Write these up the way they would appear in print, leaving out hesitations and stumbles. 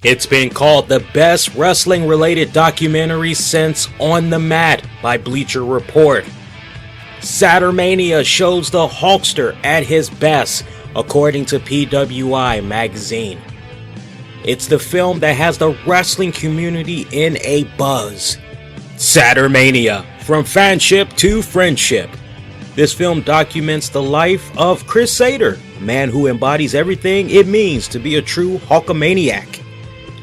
It's been called the best wrestling-related documentary since On the Mat by Bleacher Report. Sadermania shows the Hulkster at his best, according to PWI magazine. It's the film that has the wrestling community in a buzz. Sadermania, from fanship to friendship. This film documents the life of Chris Satyr, a man who embodies everything it means to be a true Hulkamaniac.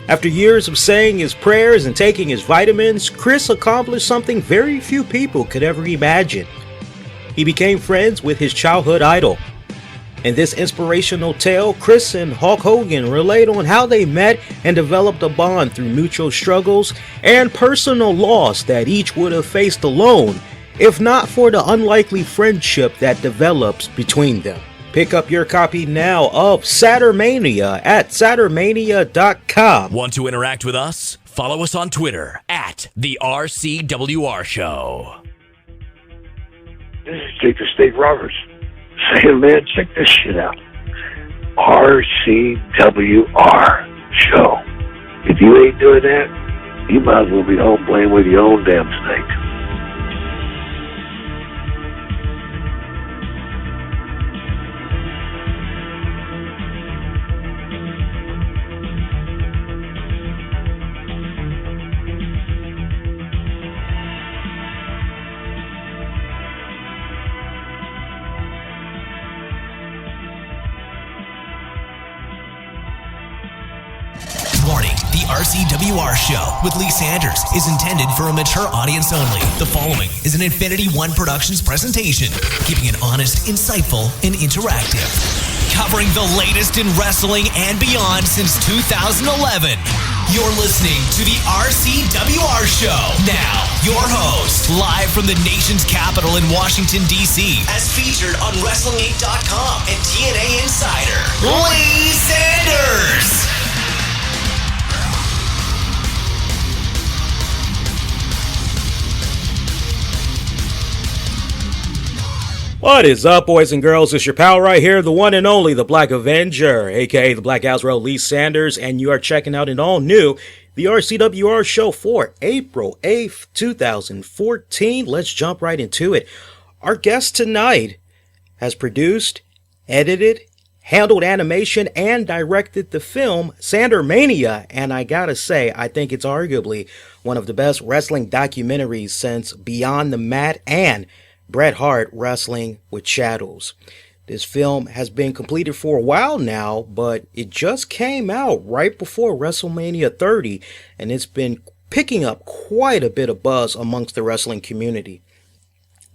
After years of saying his prayers and taking his vitamins, Chris accomplished something very few people could ever imagine. He became friends with his childhood idol. In this inspirational tale, Chris and Hulk Hogan relate on how they met and developed a bond through mutual struggles and personal loss that each would have faced alone, if not for the unlikely friendship that develops between them. Pick up your copy now of Sadermania at sadermania.com. Want to interact with us? Follow us on Twitter at the RCWR Show. This is Jacob State Roberts saying, man, check this shit out. RCWR Show. If you ain't doing that, you might as well be home playing with your own damn snake. Warning, the RCWR Show with Lee Sanders is intended for a mature audience only. The following is an Infinity One Productions presentation, keeping it honest, insightful, and interactive. Covering the latest in wrestling and beyond since 2011. You're listening to the RCWR Show. Now, your host, live from the nation's capital in Washington, D.C., as featured on Wrestling8.com and TNA Insider, Lee Sanders. What is up, boys and girls? It's your pal right here, the one and only, the Black Avenger, aka the Black Azrael, Lee Sanders, and you are checking out an all-new The RCWR Show for April 8th, 2014. Let's jump right into it. Our guest tonight has produced, edited, handled animation, and directed the film Sadermania, and I gotta say, I think it's arguably one of the best wrestling documentaries since Beyond the Mat and Bret Hart Wrestling with Shadows. This film has been completed for a while now, but it just came out right before WrestleMania 30, and it's been picking up quite a bit of buzz amongst the wrestling community.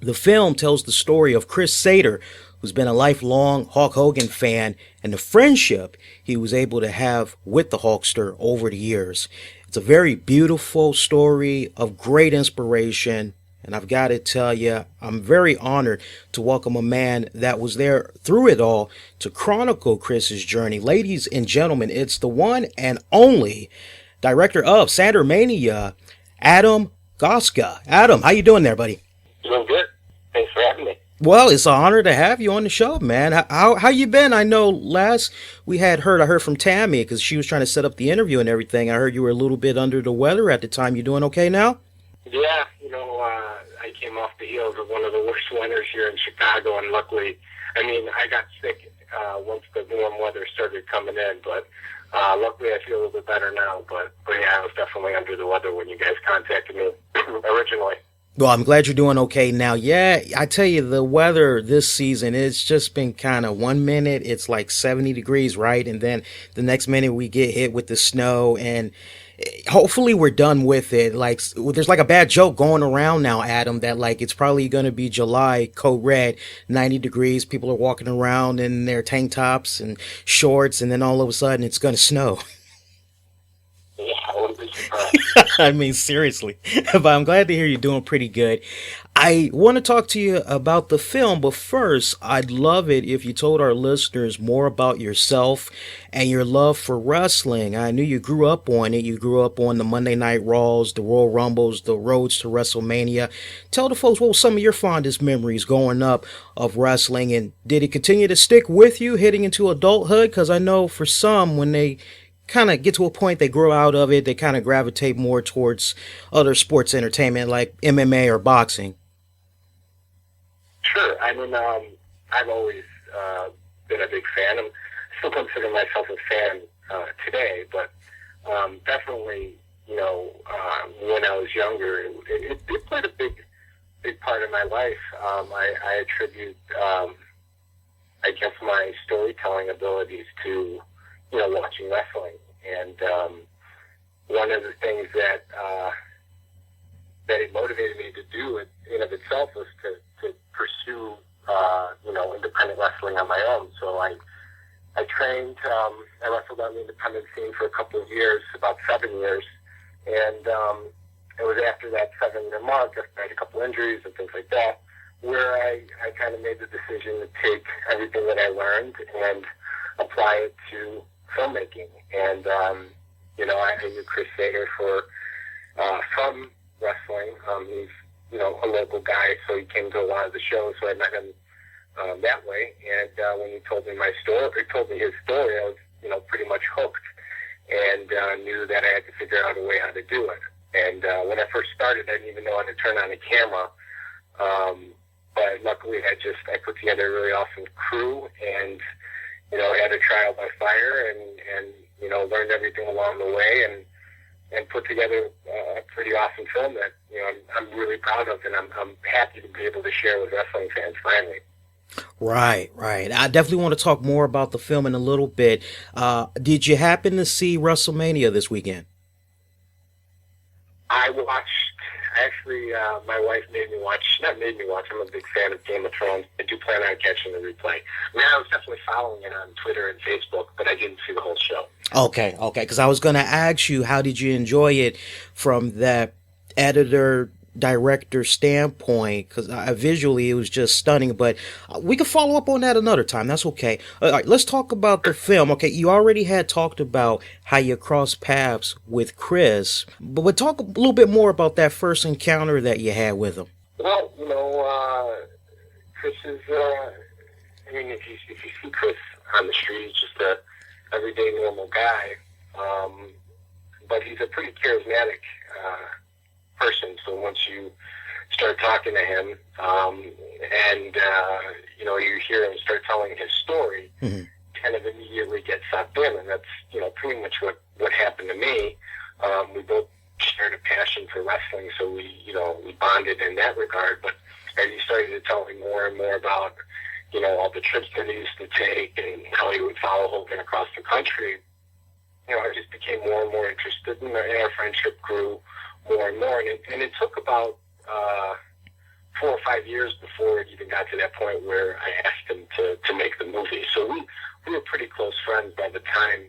The film tells the story of Chris Satyr, who's been a lifelong Hulk Hogan fan, and the friendship he was able to have with the Hulkster over the years. It's a very beautiful story of great inspiration. And I've got to tell you, I'm very honored to welcome a man that was there through it all to chronicle Chris's journey. Ladies and gentlemen, it's the one and only director of Sadermania, Adam Gacka. Adam, how you doing there, buddy? Doing good. Thanks for having me. Well, it's an honor to have you on the show, man. How you been? I know last I heard from Tammy because she was trying to set up the interview and everything. I heard you were a little bit under the weather at the time. You doing okay now? Yeah, I came off the heels of one of the worst winters here in Chicago, and luckily, I got sick once the warm weather started coming in, but luckily I feel a little bit better now, but yeah, I was definitely under the weather when you guys contacted me originally. Well, I'm glad you're doing okay now. Yeah, I tell you, the weather this season, it's just been kind of 1 minute, it's like 70 degrees, right? And then the next minute we get hit with the snow, and hopefully we're done with it. Like, there's like a bad joke going around now, Adam, that like it's probably going to be July, code red, 90 degrees. People are walking around in their tank tops and shorts, and then all of a sudden it's going to snow. Yeah, I wouldn't be surprised. Seriously. But I'm glad to hear you're doing pretty good. I want to talk to you about the film, but first, I'd love it if you told our listeners more about yourself and your love for wrestling. I knew you grew up on it. You grew up on the Monday Night Raws, the Royal Rumbles, the roads to WrestleMania. Tell the folks what were some of your fondest memories growing up of wrestling, and did it continue to stick with you heading into adulthood? Because I know for some, when they kind of get to a point they grow out of it, they kind of gravitate more towards other sports entertainment like MMA or boxing? Sure. I mean, I've always been a big fan. I still consider myself a fan today, but definitely, when I was younger, it played a big part of my life. I attribute, I guess, my storytelling abilities to, watching wrestling. And one of the things that it motivated me to do in of itself was to pursue, independent wrestling on my own. So I trained, I wrestled on the independent scene for a couple of years, about 7 years. And it was after that 7-year mark, after I had a couple injuries and things like that, where I kind of made the decision to take everything that I learned and apply it to filmmaking. And, I knew Chris Sader from wrestling. He's, a local guy, so he came to a lot of the shows, so I met him that way. And when he told me his story, I was, pretty much hooked and knew that I had to figure out a way how to do it. And when I first started, I didn't even know how to turn on a camera. But luckily, I put together a really awesome crew, and I had a trial by fire, and learned everything along the way, and put together a pretty awesome film that I'm really proud of, and I'm happy to be able to share with wrestling fans finally. Right. I definitely want to talk more about the film in a little bit. Did you happen to see WrestleMania this weekend? I watched. Actually, my wife made me watch. Not made me watch. I'm a big fan of Game of Thrones. I do plan on catching the replay. I mean, I was definitely following it on Twitter and Facebook, but I didn't see the whole show. Okay. Because I was going to ask you, how did you enjoy it from that editor-director standpoint? Because visually, it was just stunning. But we can follow up on that another time. That's okay. All right, let's talk about the film. Okay, you already had talked about how you crossed paths with Chris, but we'll talk a little bit more about that first encounter that you had with him. Well, Chris is, if you see Chris on the street, he's just a everyday normal guy, but he's a pretty charismatic person. So once you start talking to him, and you hear him start telling his story, mm-hmm. kind of immediately get sucked in, and that's pretty much what happened to me. We both shared a passion for wrestling, so we bonded in that regard. But as he started to tell me more and more about all the trips that he used to take and how he would follow Hogan across the country, I just became more and more interested, and our friendship grew more and more. And it took about 4 or 5 years before it even got to that point where I asked him to make the movie. So we were pretty close friends by the time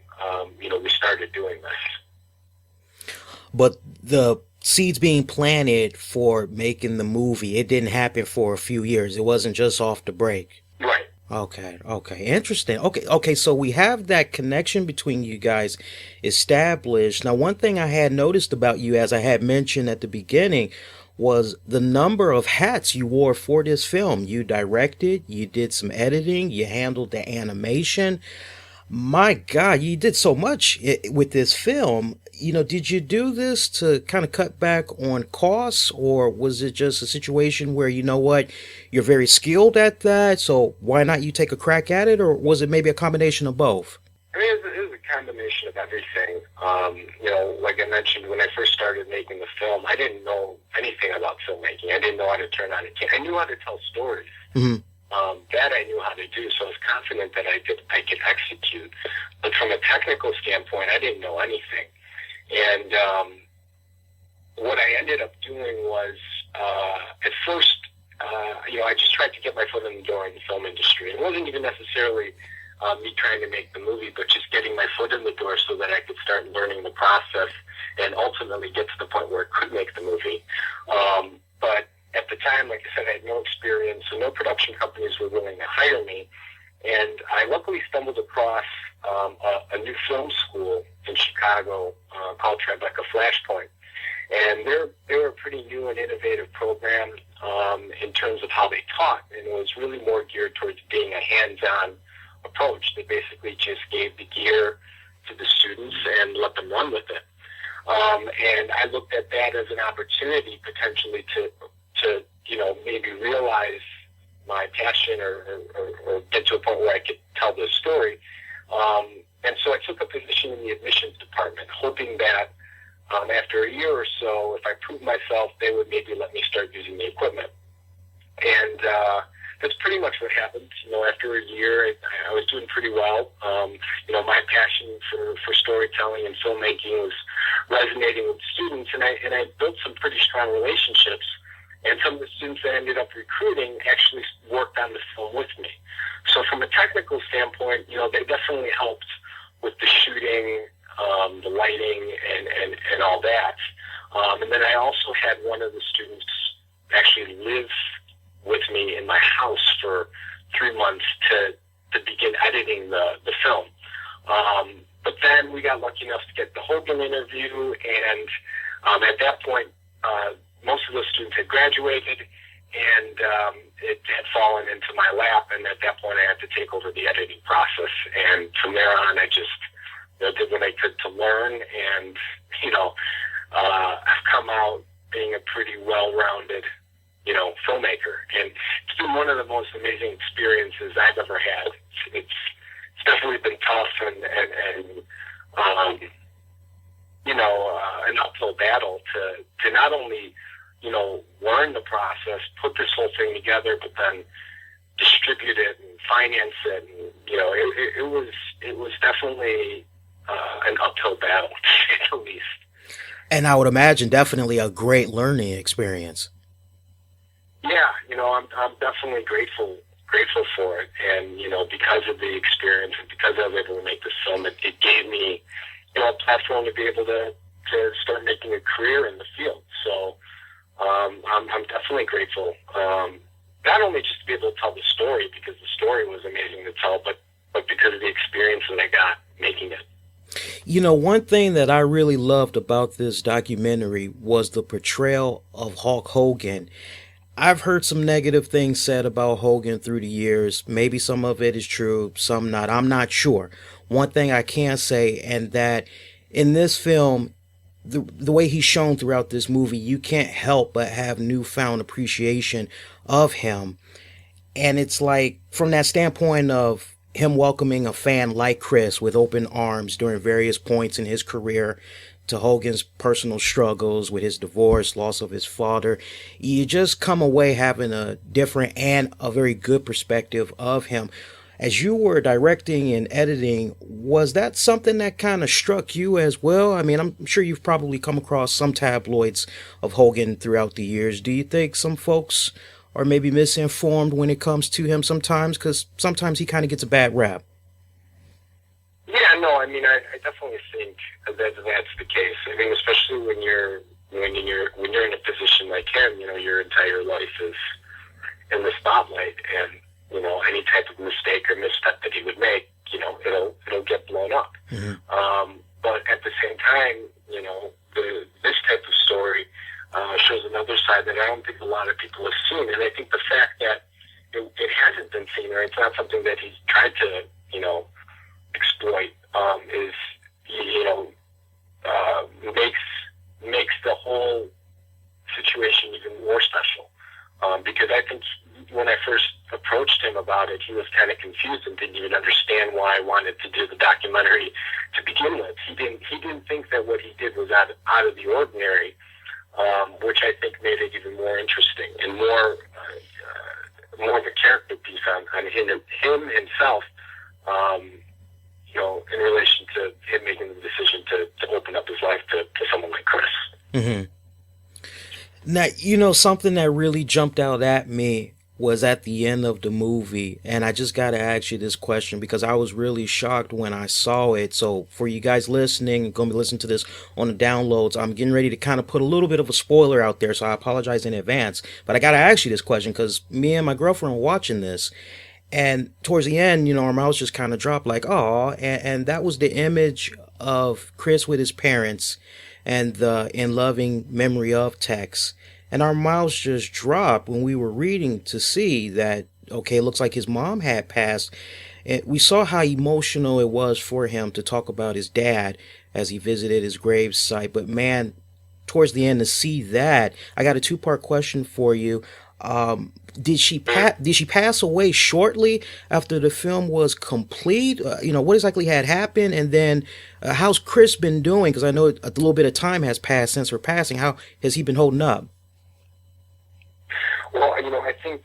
we started doing this. But the seeds being planted for making the movie, it didn't happen for a few years. It wasn't just off the break. Right. Okay, interesting. Okay, so we have that connection between you guys established. Now, one thing I had noticed about you, as I had mentioned at the beginning, was the number of hats you wore for this film. You directed, you did some editing, you handled the animation. My God, you did so much with this film. Did you do this to kind of cut back on costs, or was it just a situation where, you're very skilled at that, so why not you take a crack at it, or was it maybe a combination of both? I mean, it was a combination of everything. Like I mentioned, when I first started making the film, I didn't know anything about filmmaking. I didn't know how to turn on a camera. I knew how to tell stories. Mm-hmm. That I knew how to do, so I was confident that I could execute. But from a technical standpoint, I didn't know anything. And what I ended up doing was, at first, I just tried to get my foot in the door in the film industry. It wasn't even necessarily me trying to make the movie, but just getting my foot in the door so that I could start learning the process and ultimately get to the point where I could make the movie. But at the time, like I said, I had no experience, so no production companies were willing to hire me. And I luckily stumbled across a new film school in Chicago called Tribeca Flashpoint. And they're a pretty new and innovative program in terms of how they taught. And it was really more geared towards being a hands-on approach. They basically just gave the gear to the students and let them run with it. And I looked at that as an opportunity potentially to maybe realize my passion or get to a point where I could tell this story. And so I took a position in the admissions department, hoping that after a year or so, if I proved myself, they would maybe let me start using the equipment. And that's pretty much what happened. After a year, I was doing pretty well. My passion for storytelling and filmmaking was resonating with students, and I built some pretty strong relationships. And some of the students that I ended up recruiting actually worked on the film with me. So from a technical standpoint, they definitely helped with the shooting, the lighting, and all that. And then I also had one of the students actually live with me in my house for 3 months to begin editing the film. But then we got lucky enough to get the Hogan interview, and at that point, most of those students had graduated, and it had fallen into my lap, and at that point I had to take over the editing process. And from there on, I just did what I could to learn, and I've come out being a pretty well-rounded filmmaker, and it's been one of the most amazing experiences I've ever had. It's definitely been tough and an uphill battle to not only learn the process, put this whole thing together, but then distribute it and finance it. And, it was definitely an uphill battle, to say the least. And I would imagine definitely a great learning experience. Yeah, I'm definitely grateful for it, and because of the experience and because I was able to make this film, it gave me a platform to be able to start making a career in the field. So I'm definitely grateful, not only just to be able to tell the story, because the story was amazing to tell, but because of the experience that I got making it. One thing that I really loved about this documentary was the portrayal of Hulk Hogan. I've heard some negative things said about Hogan through the years. Maybe some of it is true, some not. I'm not sure. One thing I can say, and that in this film, the way he's shown throughout this movie, you can't help but have newfound appreciation of him. And it's like, from that standpoint of him welcoming a fan like Chris with open arms during various points in his career, to Hogan's personal struggles with his divorce, loss of his father, you just come away having a different and a very good perspective of him. As you were directing and editing, was that something that kind of struck you as well? I mean, I'm sure you've probably come across some tabloids of Hogan throughout the years. Do you think some folks are maybe misinformed when it comes to him sometimes? Because sometimes he kind of gets a bad rap. Yeah, no, I mean, I definitely think that that's the case. I mean, especially when you're in a position like him, your entire life is in the spotlight, and any type of mistake or misstep that he would make, it'll get blown up. Mm-hmm. But at the same time, this type of story shows another side that I don't think a lot of people have seen, and I think the fact that it hasn't been seen, or it's not something that he's tried to, exploit, is makes the whole situation even more special. Because I think when I first approached him about it, he was kind of confused and didn't even understand why I wanted to do the documentary to begin with. He didn't think that what he did was out of the ordinary, which I think made it even more interesting and more of a character piece on him himself. In relation to him making the decision to open up his life to someone like Chris. Mm-hmm. Now, something that really jumped out at me was at the end of the movie, and I just got to ask you this question because I was really shocked when I saw it. So for you guys listening and going to be listening to this on the downloads, I'm getting ready to kind of put a little bit of a spoiler out there, so I apologize in advance. But I got to ask you this question because me and my girlfriend were watching this, and towards the end, our mouths just kind of dropped like, "Aw," and that was the image of Chris with his parents and the in loving memory of Tex. And our mouths just dropped when we were reading to see that okay, it looks like his mom had passed. And we saw how emotional it was for him to talk about his dad as he visited his grave site. But man, towards the end to see that, I got a two-part question for you. Did she pass away shortly after the film was complete? What exactly had happened, and then how's Chris been doing? Because I know a little bit of time has passed since her passing. How has he been holding up? Well, I think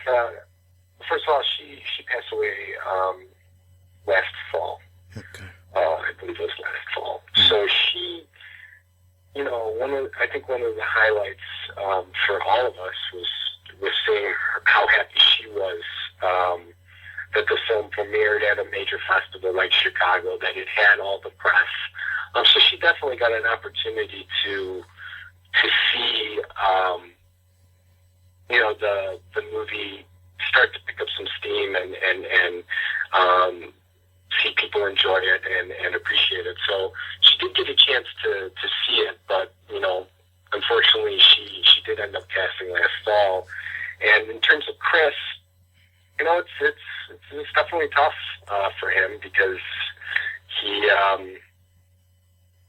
first of all, she passed away last fall. Okay. I believe it was last fall. So she, I think one of the highlights for all of us was seeing how happy she was that the film premiered at a major festival like Chicago, that it had all the press. So she definitely got an opportunity to see, the movie start to pick up some steam and see people enjoy it and appreciate it. So she did get a chance to see it, but unfortunately she did end up passing last fall. And in terms of Chris, it's definitely tough for him, because he,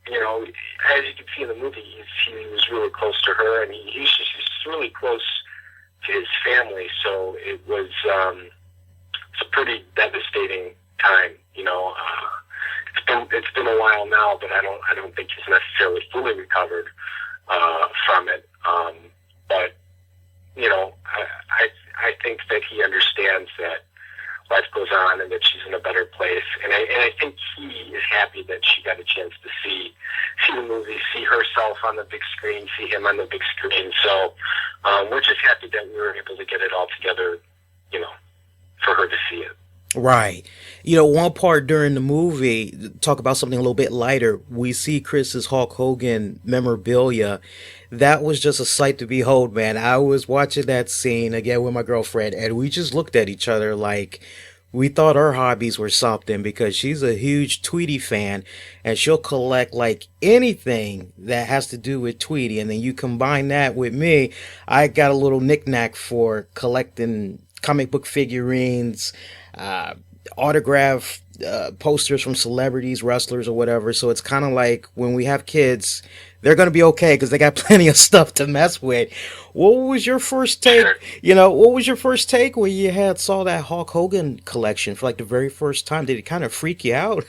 as you can see in the movie, he was really close to her, and he's just really close to his family. So it was it's a pretty devastating time. It's been a while now, but I don't think he's necessarily fully recovered from it. But I think that he understands that life goes on and that she's in a better place. And I think he is happy that she got a chance to see the movie, see herself on the big screen, see him on the big screen. So we're just happy that we were able to get it all together, for her to see it. Right. One part during the movie, talk about something a little bit lighter, we see Chris's Hulk Hogan memorabilia. That was just a sight to behold, man. I was watching that scene again with my girlfriend, and we just looked at each other like we thought our hobbies were something, because she's a huge Tweety fan, and she'll collect like anything that has to do with Tweety. And then you combine that with me, I got a little knick-knack for collecting comic book figurines, autograph posters from celebrities, wrestlers, or whatever. So it's kind of like when we have kids, they're going to be okay because they got plenty of stuff to mess with. What was your first take? What was your first take when you saw that Hulk Hogan collection for like the very first time? Did it kind of freak you out?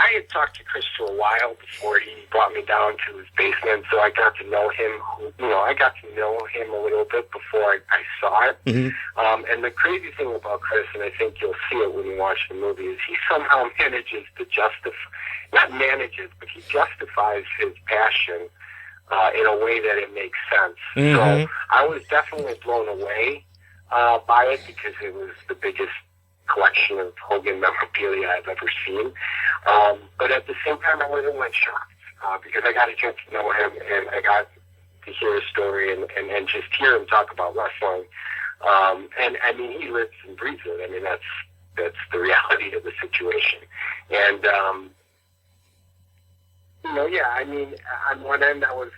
I had talked to Chris for a while before he brought me down to his basement, so I got to know him. I got to know him a little bit before I saw it. Mm-hmm. And the crazy thing about Chris, and I think you'll see it when you watch the movie, is he somehow manages to not manages, but he justifies his passion in a way that it makes sense. Mm-hmm. So I was definitely blown away by it, because it was the biggest collection of Hogan memorabilia I've ever seen. But at the same time, I wasn't shocked because I got a chance to know him, and I got to hear his story and just hear him talk about wrestling. And I mean, he lives and breathes it. I mean, that's the reality of the situation. And I mean, on one end, I was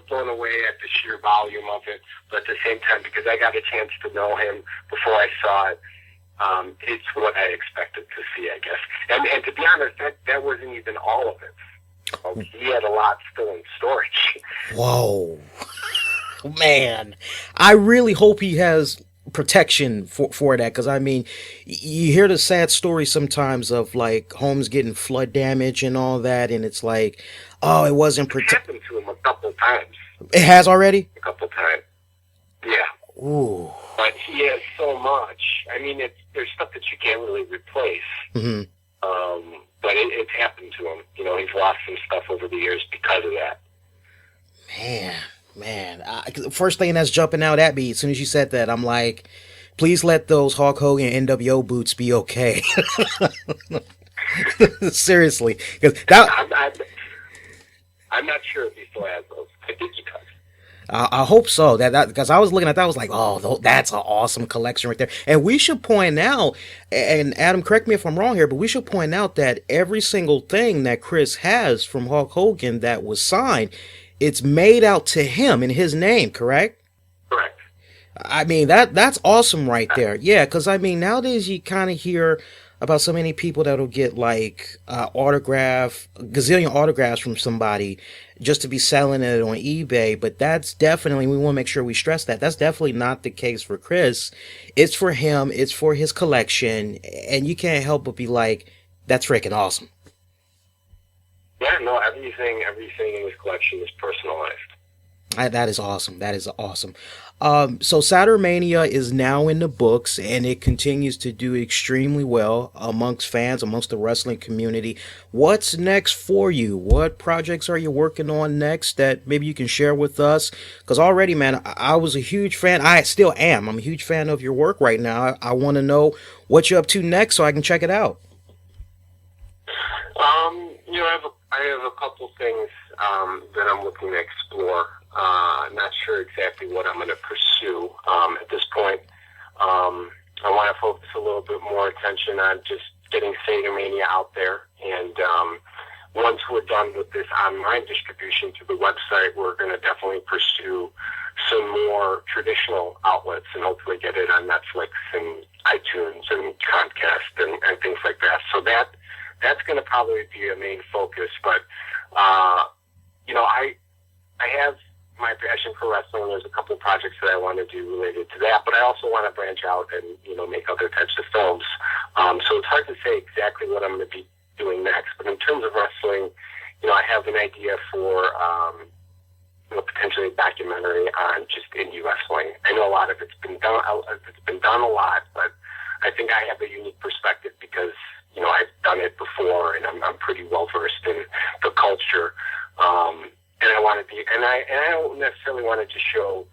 blown away at the sheer volume of it, but at the same time, because I got a chance to know him before I saw it, it's what I expected to see, I guess. And to be honest, that wasn't even all of it. He had a lot still in storage. Whoa. Man, I really hope he has protection for that, because I mean, you hear the sad story sometimes of like homes getting flood damage and all that, and it's like, oh, it wasn't protected. It happened to him a couple times. It has already? A couple times. Yeah. Ooh. But he has so much. I mean, there's stuff that you can't really replace. Mm-hmm. But it's happened to him. He's lost some stuff over the years because of that. Man. First thing that's jumping out at me as soon as you said that, I'm like, please let those Hulk Hogan NWO boots be okay. Seriously. I'm not sure if he still has those. I think he does. I hope so. That because I was looking at that, I was like, oh, that's an awesome collection right there. And we should point out, and Adam, correct me if I'm wrong here, but we should point out that every single thing that Chris has from Hulk Hogan that was signed, it's made out to him in his name, correct? Correct. I mean, that's awesome right there. Yeah, because I mean, nowadays you kind of hear about so many people that'll get like gazillion autographs from somebody just to be selling it on eBay. But that's definitely, we want to make sure we stress that. That's definitely not the case for Chris. It's for him, it's for his collection. And you can't help but be like, that's freaking awesome. Yeah, no, everything in his collection is personalized. That is awesome. That is awesome. So Sadermania is now in the books, and it continues to do extremely well amongst fans, amongst the wrestling community. What's next for you? What projects are you working on next that maybe you can share with us? Because already, man, I was a huge fan. I still am. I'm a huge fan of your work right now. I want to know what you're up to next so I can check it out. I have a couple things that I'm looking to explore. I'm not sure exactly what I'm going to pursue at this point. I want to focus a little bit more attention on just getting Sadermania out there. And once we're done with this online distribution to the website, we're going to definitely pursue some more traditional outlets and hopefully get it on Netflix and iTunes and Comcast and things like that. So that's going to probably be a main focus. But, I have my passion for wrestling. There's a couple of projects that I want to do related to that, but I also want to branch out and, make other types of films. So it's hard to say exactly what I'm going to be doing next. But in terms of wrestling, I have an idea for, potentially a documentary on just indie wrestling. I know a lot of it's been done a lot, but I think I have a unique perspective because, I've done it before and I'm pretty well versed in the culture. And I want to be, and I don't necessarily want to just show,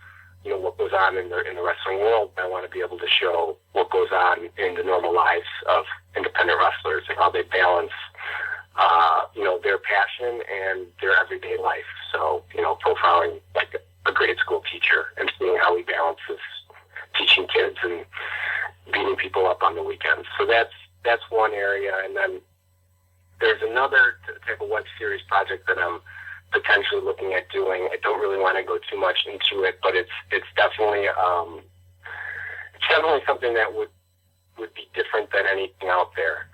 what goes on in the wrestling world. But I want to be able to show what goes on in the normal lives of independent wrestlers and how they balance, their passion and their everyday life. So, profiling like a grade school teacher and seeing how he balances teaching kids and beating people up on the weekends. So that's one area. And then there's another type of web series project that I'm potentially looking at doing. I don't really want to go too much into it, but it's definitely something that would be different than anything out there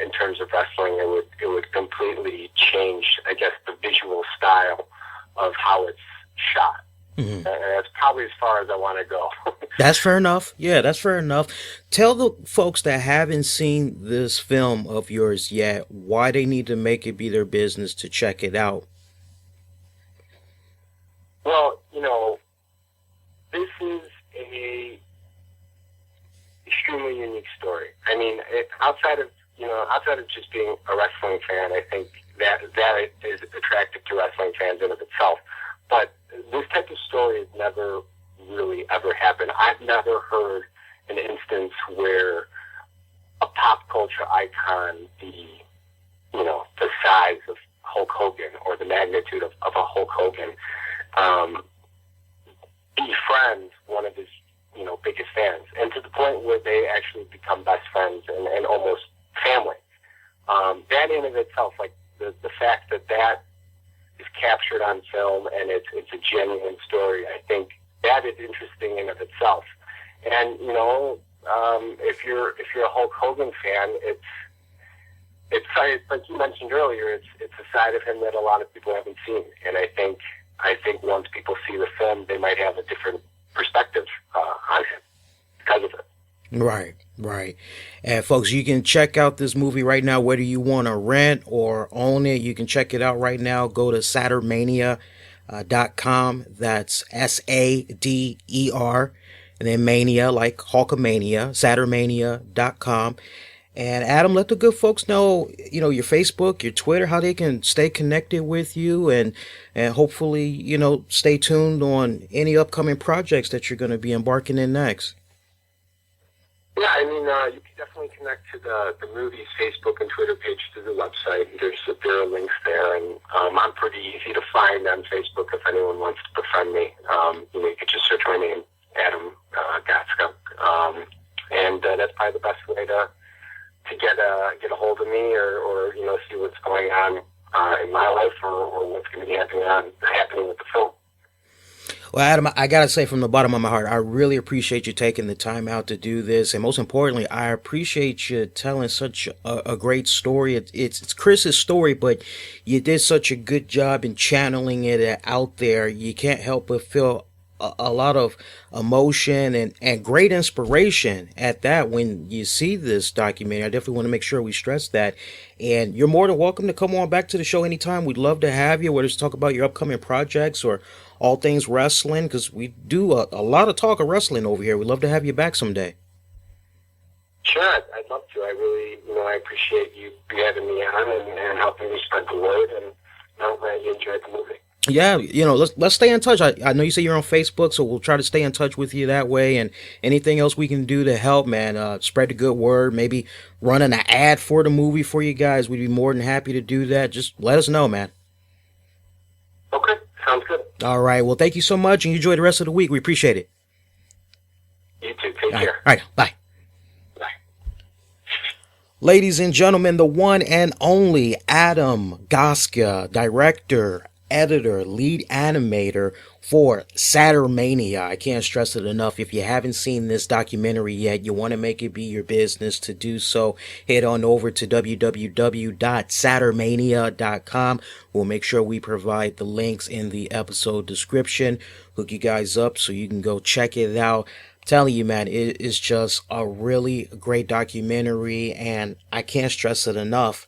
in terms of wrestling. It would completely change, I guess, the visual style of how it's shot. Mm-hmm. And that's probably as far as I want to go. That's fair enough. Yeah, that's fair enough. Tell the folks that haven't seen this film of yours yet why they need to make it be their business to check it out. Well, this is a extremely unique story. I mean, outside of just being a wrestling fan, I think that is attractive to wrestling fans in of itself. But this type of story has never really ever happened. I've never heard an instance where a pop culture icon the size of Hulk Hogan or the magnitude of a Hulk Hogan, befriends one of his, biggest fans, and to the point where they actually become best friends and almost family. That in of itself, like the fact that is captured on film and it's a genuine story, I think that is interesting in of itself. And if you're a Hulk Hogan fan, it's like you mentioned earlier, it's a side of him that a lot of people haven't seen. And I think once people see the film, they might have a different perspective on him because of it. Right. And folks, you can check out this movie right now, whether you want to rent or own it. You can check it out right now. Go to Sadermania.com. That's SADER. And then Mania, like Hulkamania, Sadermania.com. And Adam, let the good folks know, your Facebook, your Twitter, how they can stay connected with you and hopefully, stay tuned on any upcoming projects that you're going to be embarking in next. Yeah, I mean, you can definitely connect to the movie's Facebook and Twitter page through the website. There are links there, and I'm pretty easy to find on Facebook if anyone wants to befriend me. You could just search my name, Adam Gacka, and that's probably the best way to get a hold of me or see what's going on in my life or what's going to be happening with the film. Well, Adam, I gotta say from the bottom of my heart, I really appreciate you taking the time out to do this, and most importantly, I appreciate you telling such a great story. It's Chris's story, but you did such a good job in channeling it out there. You can't help but feel a lot of emotion and great inspiration at that when you see this documentary. I definitely want to make sure we stress that. And you're more than welcome to come on back to the show anytime. We'd love to have you, whether it's talk about your upcoming projects or all things wrestling, because we do a lot of talk of wrestling over here. We'd love to have you back someday. Sure, I'd love to. I really, I appreciate you having me on and helping me spread the word, and I'm glad you enjoyed the movie. Yeah, let's stay in touch. I know you say you're on Facebook, so we'll try to stay in touch with you that way. And anything else we can do to help, man, spread the good word. Maybe running an ad for the movie for you guys. We'd be more than happy to do that. Just let us know, man. Okay, sounds good. All right. Well, thank you so much, and you enjoy the rest of the week. We appreciate it. You too. Take care. All right. Bye. Bye. Ladies and gentlemen, the one and only Adam Gacka, director, editor, lead animator for Sadermania. I can't stress it enough. If you haven't seen this documentary yet, you want to make it be your business to do so, head on over to www.sadermania.com. We'll make sure we provide the links in the episode description. Hook you guys up so you can go check it out. I'm telling you, man, it is just a really great documentary, and I can't stress it enough.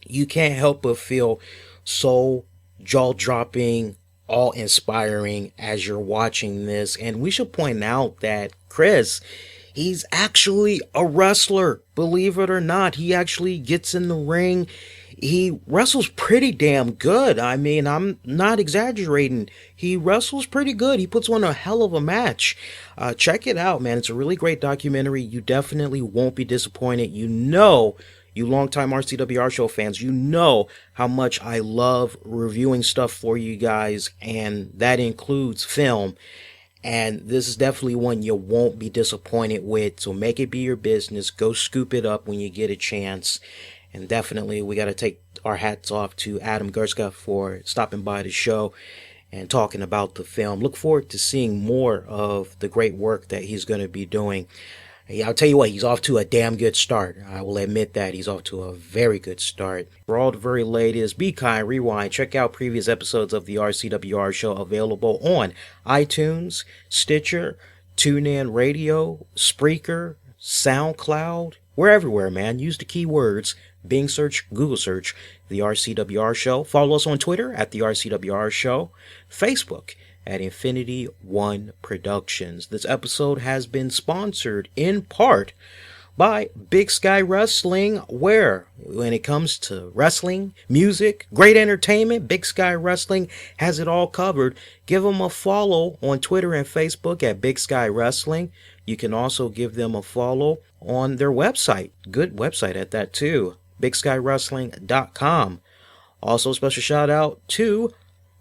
You can't help but feel so jaw-dropping, awe-inspiring as you're watching this. And we should point out that Chris, he's actually a wrestler. Believe it or not, he actually gets in the ring. He wrestles pretty damn good. I mean, I'm not exaggerating. He wrestles pretty good. He puts on a hell of a match. Check it out, man. It's a really great documentary. You definitely won't be disappointed. You longtime RCWR show fans, you know how much I love reviewing stuff for you guys, and that includes film. And this is definitely one you won't be disappointed with, so make it be your business. Go scoop it up when you get a chance. And definitely, we got to take our hats off to Adam Gacka for stopping by the show and talking about the film. Look forward to seeing more of the great work that he's going to be doing. I'll tell you what, he's off to a damn good start. I will admit that he's off to a very good start. For all the very latest, be kind, rewind, check out previous episodes of the RCWR show available on iTunes, Stitcher, TuneIn Radio, SPREAKER, SoundCloud. We're everywhere, man. Use the keywords Bing search, Google search, the RCWR show. Follow us on Twitter at the RCWR show, Facebook at Infinity One Productions. This episode has been sponsored in part by Big Sky Wrestling, where when it comes to wrestling, music, great entertainment, Big Sky Wrestling has it all covered. Give them a follow on Twitter and Facebook at Big Sky Wrestling. You can also give them a follow on their website. Good website at that too, BigSkyWrestling.com. Also, special shout out to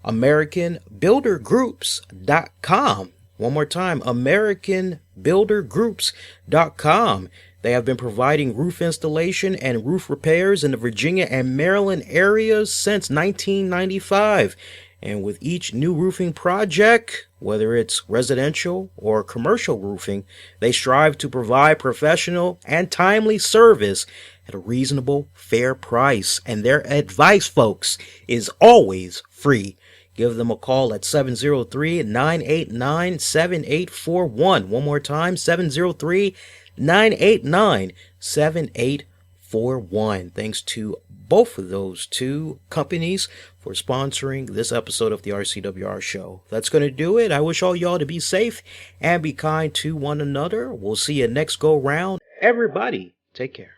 AmericanBuilderGroups.com. One more time, AmericanBuilderGroups.com. They have been providing roof installation and roof repairs in the Virginia and Maryland areas since 1995. And with each new roofing project, whether it's residential or commercial roofing, they strive to provide professional and timely service at a reasonable, fair price. And their advice, folks, is always free. Give them a call at 703-989-7841. One more time, 703-989-7841. Thanks to both of those two companies for sponsoring this episode of the RCWR show. That's going to do it. I wish all y'all to be safe and be kind to one another. We'll see you next go round. Everybody, take care.